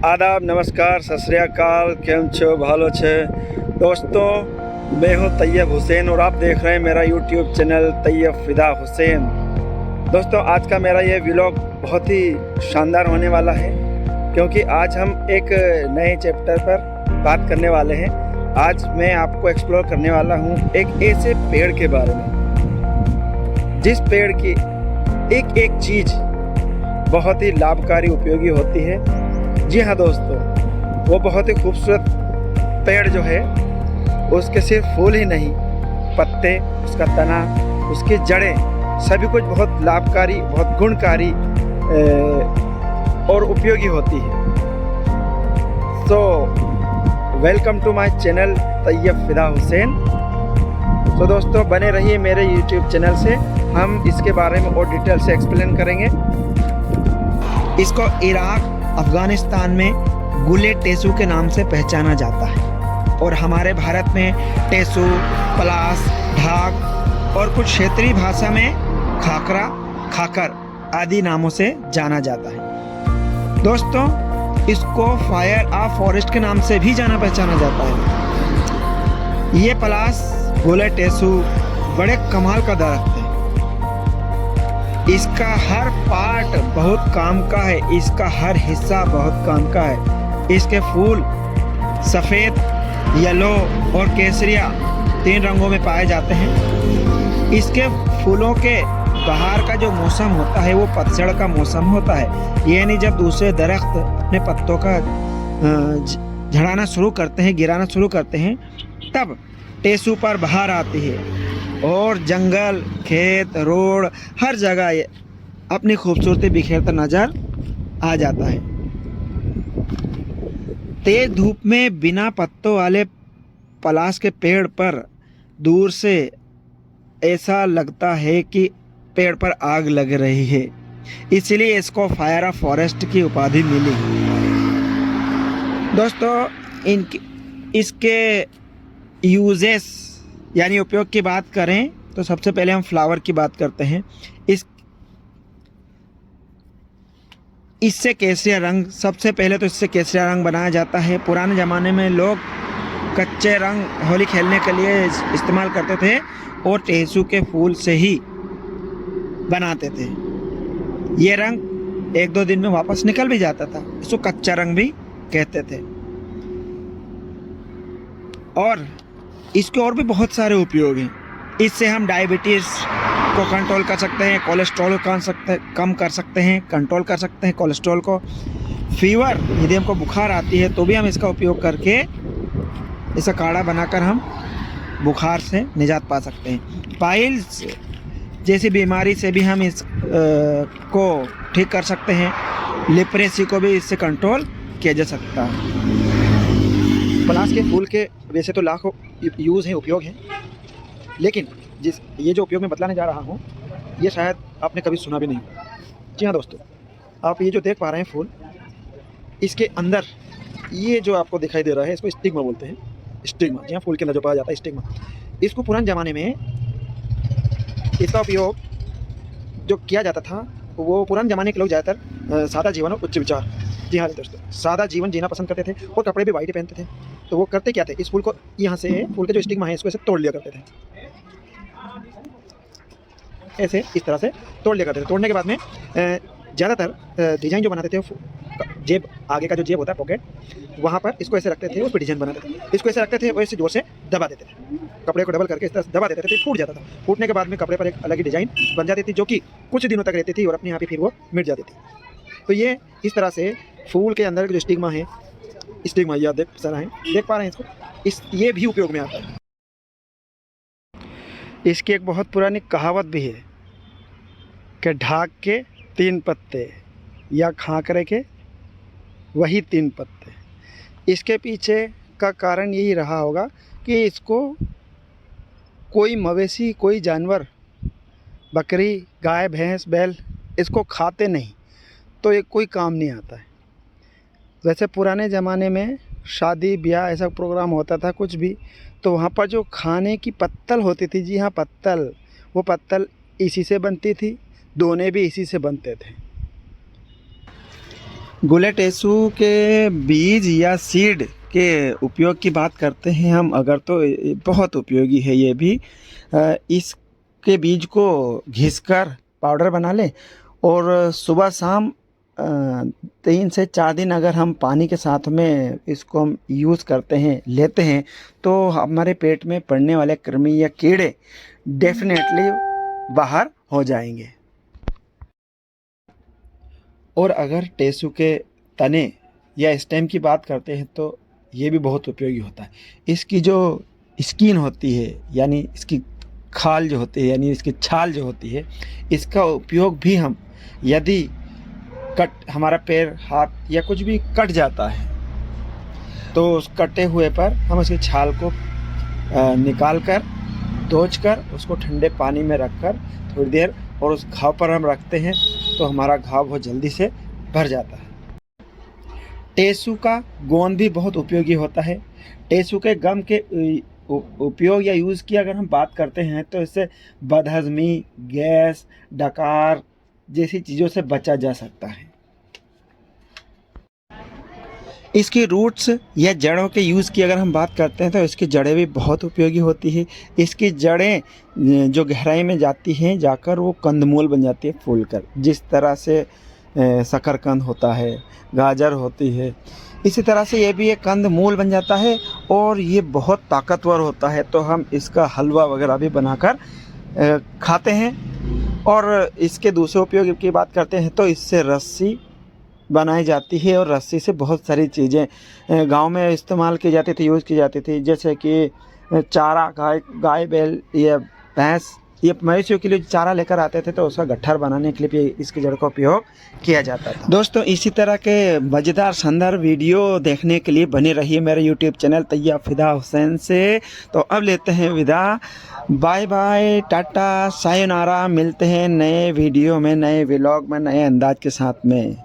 आदाब, नमस्कार, सत श्री अकाल, केम छो, भालो छे। दोस्तों, मैं हूँ तैयब हुसैन और आप देख रहे हैं मेरा यूट्यूब चैनल तैयब फिदा हुसैन। दोस्तों, आज का मेरा ये व्लॉग बहुत ही शानदार होने वाला है, क्योंकि आज हम एक नए चैप्टर पर बात करने वाले हैं। आज मैं आपको एक्सप्लोर करने वाला हूँ एक ऐसे पेड़ के बारे में जिस पेड़ की एक एक चीज़ बहुत ही लाभकारी उपयोगी होती है। जी हाँ दोस्तों, वो बहुत ही खूबसूरत पेड़ जो है उसके सिर्फ फूल ही नहीं, पत्ते, उसका तना, उसकी जड़ें सभी कुछ बहुत लाभकारी, बहुत गुणकारी और उपयोगी होती है। So welcome to my channel Tayyab Fida Hussain. तो दोस्तों, बने रहिए मेरे यूट्यूब चैनल से, हम इसके बारे में और डिटेल से एक्सप्लेन करेंगे। इसको इराक, अफ़गानिस्तान में गुले टेसू के नाम से पहचाना जाता है और हमारे भारत में टेसू, पलास, ढाक और कुछ क्षेत्रीय भाषा में खाकरा, खाकर आदि नामों से जाना जाता है। दोस्तों, इसको फायर ऑफ फॉरेस्ट के नाम से भी जाना पहचाना जाता है। ये पलास, गुले टेसू बड़े कमाल का दरख्त है। इसका हर पार्ट बहुत काम का है, इसका हर हिस्सा बहुत काम का है। इसके फूल सफ़ेद, येलो और केसरिया 3 रंगों में पाए जाते हैं। इसके फूलों के बहार का जो मौसम होता है वो पतझड़ का मौसम होता है, यानी जब दूसरे दरख्त अपने पत्तों का झड़ाना शुरू करते हैं, गिराना शुरू करते हैं, तब टेसू पर बहार आती है और जंगल, खेत, रोड हर जगह अपनी खूबसूरती बिखेरता नजर आ जाता है। तेज धूप में बिना पत्तों वाले पलास के पेड़ पर दूर से ऐसा लगता है कि पेड़ पर आग लग रही है, इसलिए इसको फायर ऑफ फॉरेस्ट की उपाधि मिली। दोस्तों, इसके यूजेस यानी उपयोग की बात करें तो सबसे पहले हम फ्लावर की बात करते हैं। इससे केसरिया रंग, सबसे पहले तो इससे केसरिया रंग बनाया जाता है। पुराने ज़माने में लोग कच्चे रंग होली खेलने के लिए इस्तेमाल करते थे और टेसू के फूल से ही बनाते थे। ये रंग 1-2 दिन में वापस निकल भी जाता था, इसको कच्चा रंग भी कहते थे। और इसके और भी बहुत सारे उपयोग हैं। इससे हम डायबिटीज़ को कंट्रोल कर सकते हैं, कोलेस्ट्रॉल कम कर सकते हैं, कंट्रोल कर सकते हैं कोलेस्ट्रॉल को। फीवर, यदि हमको बुखार आती है तो भी हम इसका उपयोग करके इसका काढ़ा बनाकर हम बुखार से निजात पा सकते हैं। पाइल्स जैसी बीमारी से भी हम इस को ठीक कर सकते हैं। लिप्रेसी को भी इससे कंट्रोल किया जा सकता है। पलास के फूल के वैसे तो लाखों यूज़ हैं, उपयोग हैं, लेकिन ये जो उपयोग मैं बतलाने जा रहा हूँ ये शायद आपने कभी सुना भी नहीं। जी हाँ दोस्तों, आप ये जो देख पा रहे हैं फूल, इसके अंदर ये जो आपको दिखाई दे रहा है इसको स्टिग्मा बोलते हैं। स्टिग्मा, जी हाँ, फूल के अंदर जो पाया जाता है स्टिग्मा। इसको पुराने ज़माने में इसका उपयोग जो किया जाता था, वो पुराने ज़माने के लोग ज़्यादातर सादा जीवन और उच्च विचार, जी हाँ दोस्तों, सादा जीवन जीना पसंद करते थे और कपड़े भी वाइट ही पहनते थे। तो वो करते क्या थे, इस फूल को यहाँ से, फूल के जो स्टिग्मा है इसको ऐसे तोड़ लिया करते थे, ऐसे इस तरह से तोड़ लिया करते थे। तोड़ने के बाद में ज़्यादातर डिज़ाइन जो बनाते थे, जेब, आगे का जो जेब होता है पॉकेट, वहाँ पर इसको ऐसे रखते थे, उस पर डिज़ाइन बनाते थे। इसको ऐसे रखते थे और ऐसे जोर से दबा देते थे, कपड़े को डबल करके इस तरह से दबा देते थे, फूट जाता था। फूटने के बाद में कपड़े पर एक अलग ही डिज़ाइन बन जाती थी, जो कि कुछ दिनों तक रहती थी और अपने आप ही फिर वो मिट जाती थी। तो ये इस तरह से फूल के अंदर जो स्टिग्मा है, स्टिग्मा ये देख पा रहे हैं इसको, ये भी उपयोग में आता है। इसकी एक बहुत पुरानी कहावत भी है कि ढाक के 3 पत्ते या खाकरे के वही 3 पत्ते। इसके पीछे का कारण यही रहा होगा कि इसको कोई मवेशी, कोई जानवर, बकरी, गाय, भैंस, बैल इसको खाते नहीं, तो ये कोई काम नहीं आता है। वैसे पुराने ज़माने में शादी ब्याह ऐसा प्रोग्राम होता था कुछ भी, तो वहाँ पर जो खाने की पत्तल होती थी, जी हाँ पत्तल, वो पत्तल इसी से बनती थी, दोने भी इसी से बनते थे। गुले टेसू के बीज या सीड के उपयोग की बात करते हैं हम अगर, तो बहुत उपयोगी है ये भी। इसके बीज को घिसकर पाउडर बना लें और सुबह शाम 3 से 4 दिन अगर हम पानी के साथ में इसको हम यूज़ करते हैं, लेते हैं, तो हमारे पेट में पड़ने वाले कृमि या कीड़े डेफिनेटली बाहर हो जाएंगे। और अगर टेसू के तने या स्टेम की बात करते हैं तो ये भी बहुत उपयोगी होता है। इसकी जो स्किन होती है, यानी इसकी खाल जो होती है, यानी इसकी छाल जो होती है, इसका उपयोग भी हम यदि हमारा पैर, हाथ या कुछ भी कट जाता है तो उस कटे हुए पर हम उसकी छाल को निकाल कर, धोच कर, उसको ठंडे पानी में रख कर थोड़ी देर और उस घाव पर हम रखते हैं तो हमारा घाव बहुत जल्दी से भर जाता है। टेसू का गोंद भी बहुत उपयोगी होता है। टेसू के गम के उपयोग या यूज़ की अगर हम बात करते हैं तो इससे बदहज़मी, गैस, डकार जैसी चीज़ों से बचा जा सकता है। इसकी रूट्स या जड़ों के यूज़ की अगर हम बात करते हैं तो इसकी जड़ें भी बहुत उपयोगी होती है। इसकी जड़ें जो गहराई में जाती हैं, जाकर वो कंदमूल बन जाती है फूलकर, जिस तरह से शकरकंद होता है, गाजर होती है, इसी तरह से ये भी एक कंदमूल बन जाता है और ये बहुत ताकतवर होता है। तो हम इसका हलवा वगैरह भी बनाकर खाते हैं। और इसके दूसरे उपयोग की बात करते हैं तो इससे रस्सी बनाई जाती है और रस्सी से बहुत सारी चीज़ें गांव में इस्तेमाल की जाती थी, यूज़ की जाती थी, जैसे कि चारा, गाय बैल या भैंस ये मवेशियों के लिए चारा लेकर आते थे तो उसका गट्ठर बनाने के लिए भी इसकी जड़ का उपयोग किया जाता था। दोस्तों, इसी तरह के मज़ेदार शानदार वीडियो देखने के लिए बने रहिए मेरे यूट्यूब चैनल तैयब फिदा हुसैन से। तो अब लेते हैं विदा, बाय बाय, टाटा, सायोनारा। मिलते हैं नए वीडियो में, नए व्लॉग में, नए अंदाज के साथ में।